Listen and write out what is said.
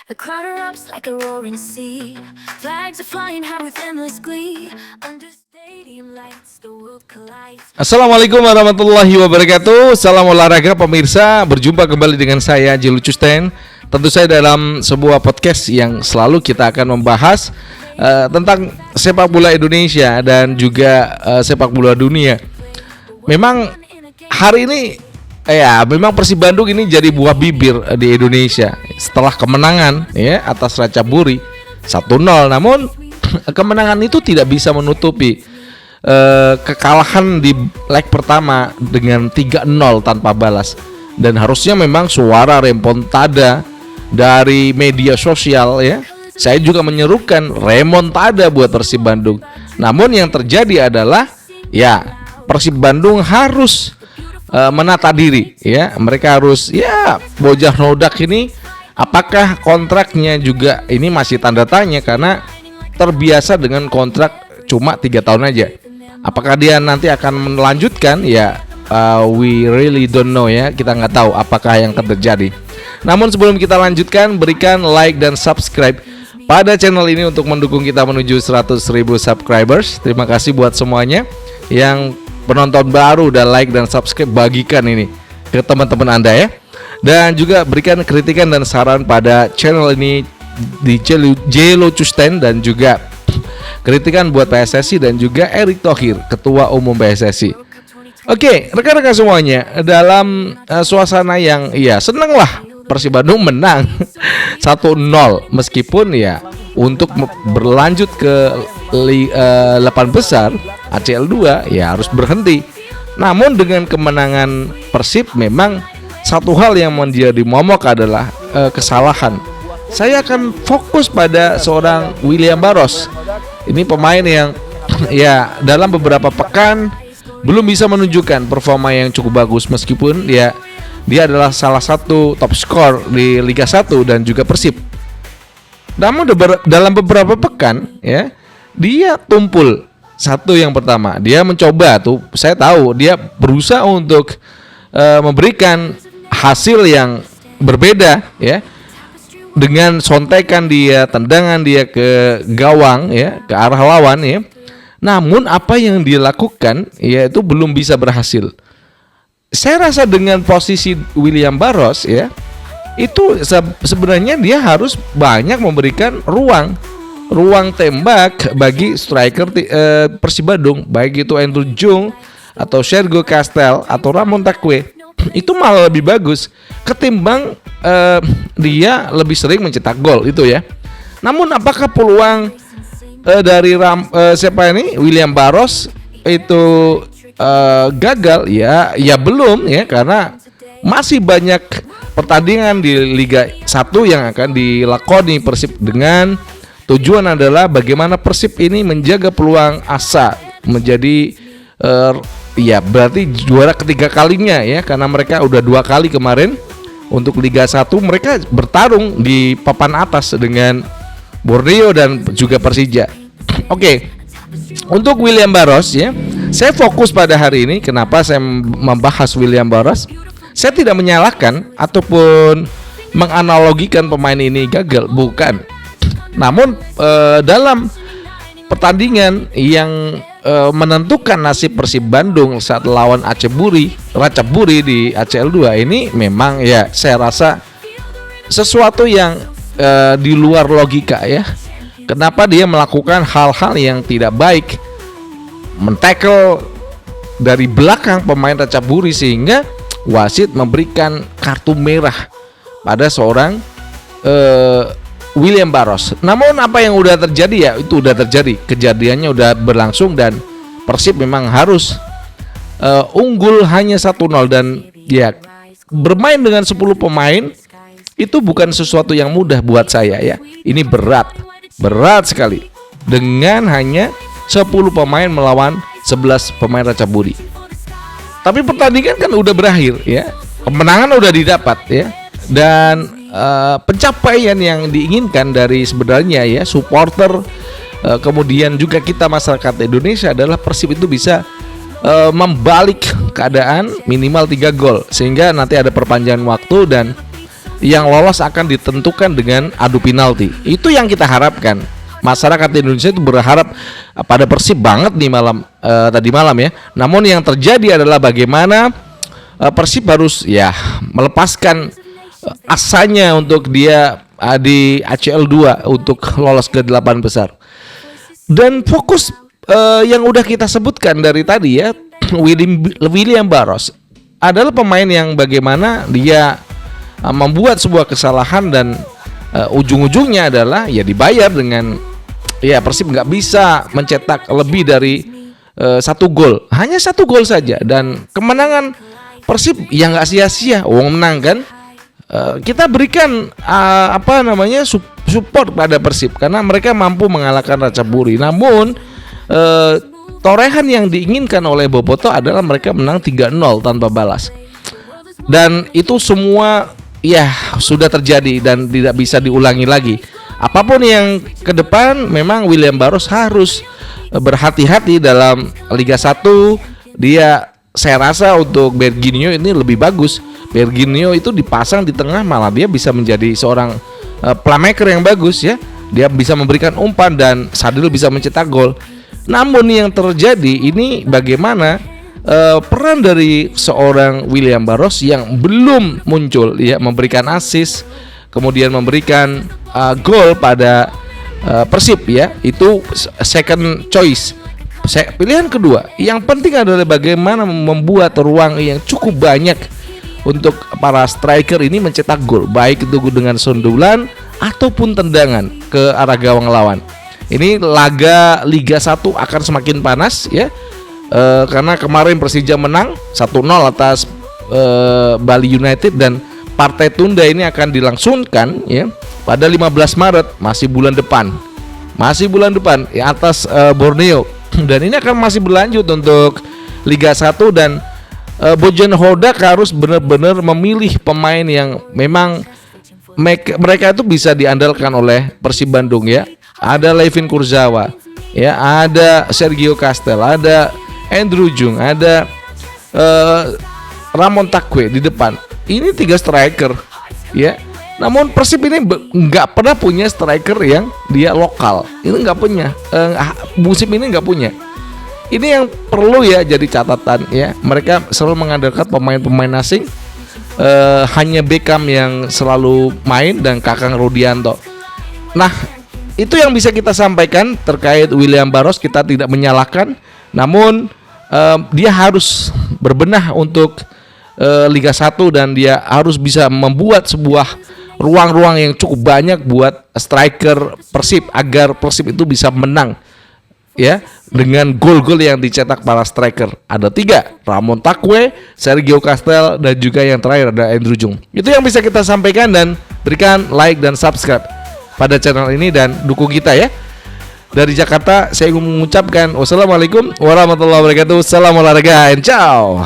The crowd erupts like a roaring sea. Flags are flying high with endless glee. Under stadium lights, the world collides. Assalamualaikum warahmatullahi wabarakatuh. Salam olahraga pemirsa. Berjumpa kembali dengan saya Jil Lucusten. Tentu saya dalam sebuah podcast yang selalu kita akan membahas tentang sepak bola Indonesia dan juga sepak bola dunia. Memang hari ini memang Persib Bandung ini jadi buah bibir di Indonesia setelah kemenangan atas Ratchaburi 1-0. Namun kemenangan itu tidak bisa menutupi kekalahan di leg pertama dengan 3-0 tanpa balas. Dan harusnya memang suara remontada dari media sosial saya juga menyerukan remontada buat Persib Bandung. Namun yang terjadi adalah Persib Bandung harus menata diri mereka harus bocah nodak ini apakah kontraknya juga ini masih tanda tanya karena terbiasa dengan kontrak cuma 3 tahun aja. Apakah dia nanti akan melanjutkan we really don't know kita nggak tahu apakah yang akan terjadi. Namun sebelum kita lanjutkan, berikan like dan subscribe pada channel ini untuk mendukung kita menuju 100.000 subscribers. Terima kasih buat semuanya yang penonton baru, udah like dan subscribe, bagikan ini ke teman-teman Anda dan juga berikan kritikan dan saran pada channel ini di Jil Lucusten dan juga kritikan buat PSSI dan juga Erick Thohir, Ketua Umum PSSI. Oke, rekan-rekan semuanya, dalam suasana yang senang lah Persib Bandung menang 1-0 meskipun untuk berlanjut ke 8 besar ACL 2 harus berhenti. Namun dengan kemenangan Persib memang satu hal yang menjadi momok adalah kesalahan. Saya akan fokus pada seorang William Barros. Ini pemain yang dalam beberapa pekan belum bisa menunjukkan performa yang cukup bagus meskipun dia adalah salah satu top skor di Liga 1 dan juga Persib. Namun dalam beberapa pekan dia tumpul. Satu yang pertama, dia mencoba saya tahu dia berusaha untuk memberikan hasil yang berbeda dengan sontekan dia, tendangan dia ke gawang ke arah lawan Namun apa yang dia lakukan itu belum bisa berhasil. Saya rasa dengan posisi William Barros itu sebenarnya dia harus banyak memberikan ruang tembak bagi striker Persib Bandung, baik itu Andrew Jung atau Sergio Castel atau Ramon Takwe. Itu malah lebih bagus ketimbang dia lebih sering mencetak gol itu Namun apakah peluang dari William Barros itu gagal? Ya belum karena masih banyak pertandingan di Liga 1 yang akan dilakoni Persib dengan tujuan adalah bagaimana Persib ini menjaga peluang asa menjadi berarti juara ketiga kalinya karena mereka udah 2 kali kemarin untuk Liga 1 mereka bertarung di papan atas dengan Borneo dan juga Persija. Oke. Untuk William Barros saya fokus pada hari ini. Kenapa saya membahas William Barros? Saya tidak menyalahkan ataupun menganalogikan pemain ini gagal, bukan. Namun dalam pertandingan yang menentukan nasib Persib Bandung saat lawan Ratchaburi di ACL 2 ini memang saya rasa sesuatu yang di luar logika Kenapa dia melakukan hal-hal yang tidak baik, men-tackle dari belakang pemain Ratchaburi sehingga wasit memberikan kartu merah pada seorang William Barros. Namun apa yang udah terjadi itu udah terjadi, kejadiannya udah berlangsung dan Persib memang harus unggul hanya 1-0 dan bermain dengan 10 pemain itu bukan sesuatu yang mudah buat saya Ini berat sekali dengan hanya 10 pemain melawan 11 pemain Ratchaburi. Tapi pertandingan kan udah berakhir kemenangan udah didapat dan pencapaian yang diinginkan dari sebenarnya supporter kemudian juga kita masyarakat Indonesia adalah Persib itu bisa membalik keadaan minimal 3 gol sehingga nanti ada perpanjangan waktu dan yang lolos akan ditentukan dengan adu penalti. Itu yang kita harapkan. Masyarakat Indonesia itu berharap pada Persib banget nih tadi malam ya. Namun yang terjadi adalah bagaimana Persib harus ya melepaskan asanya untuk dia di ACL 2 untuk lolos ke 8 besar. Dan fokus yang udah kita sebutkan dari tadi ya, William Barros adalah pemain yang bagaimana dia membuat sebuah kesalahan dan ujung-ujungnya adalah ya dibayar dengan ya Persib nggak bisa mencetak lebih dari 1 gol, hanya 1 gol saja, dan kemenangan Persib yang nggak sia-sia, menang kan. Kita berikan support pada Persib karena mereka mampu mengalahkan Ratchaburi. Namun torehan yang diinginkan oleh Boboto adalah mereka menang 3-0 tanpa balas. Dan itu semua ya sudah terjadi dan tidak bisa diulangi lagi. Apapun yang ke depan, memang William Barros harus berhati-hati dalam Liga 1. Saya rasa untuk Berginio ini lebih bagus. Berginio itu dipasang di tengah, malah dia bisa menjadi seorang playmaker yang bagus ya. Dia bisa memberikan umpan dan Sadil bisa mencetak gol. Namun yang terjadi ini bagaimana peran dari seorang William Barros yang belum muncul ya, memberikan assist, kemudian memberikan gol pada Persib ya, itu second choice, pilihan kedua. Yang penting adalah bagaimana membuat ruang yang cukup banyak untuk para striker ini mencetak gol, baik itu dengan sundulan ataupun tendangan ke arah gawang lawan. Ini laga Liga 1 akan semakin panas ya, karena kemarin Persija menang 1-0 atas Bali United, dan partai tunda ini akan dilangsungkan ya pada 15 Maret, masih bulan depan ya, atas Borneo. Dan ini akan masih berlanjut untuk Liga 1, dan Bojan Hodak harus benar-benar memilih pemain yang memang mereka itu bisa diandalkan oleh Persib Bandung ya. Ada Levin Kurzawa ya, ada Sergio Castel, ada Andrew Jung, ada Ramon Takwe di depan. Ini 3 striker ya. Namun Persib ini nggak pernah punya striker yang dia lokal. Ini nggak punya, musim ini nggak punya. Ini yang perlu ya jadi catatan ya. Mereka selalu mengandalkan pemain-pemain asing. Hanya Beckham yang selalu main dan Kakang Rudianto. Nah, itu yang bisa kita sampaikan terkait William Barros. Kita tidak menyalahkan, namun dia harus berbenah untuk Liga 1, dan dia harus bisa membuat sebuah ruang-ruang yang cukup banyak buat striker Persib agar Persib itu bisa menang ya, dengan gol-gol yang dicetak para striker. Ada 3, Ramon Takwe, Sergio Castel, dan juga yang terakhir ada Andrew Jung. Itu yang bisa kita sampaikan, dan berikan like dan subscribe pada channel ini dan dukung kita ya. Dari Jakarta saya ingin mengucapkan wassalamualaikum warahmatullahi wabarakatuh. Salam olahraga and ciao.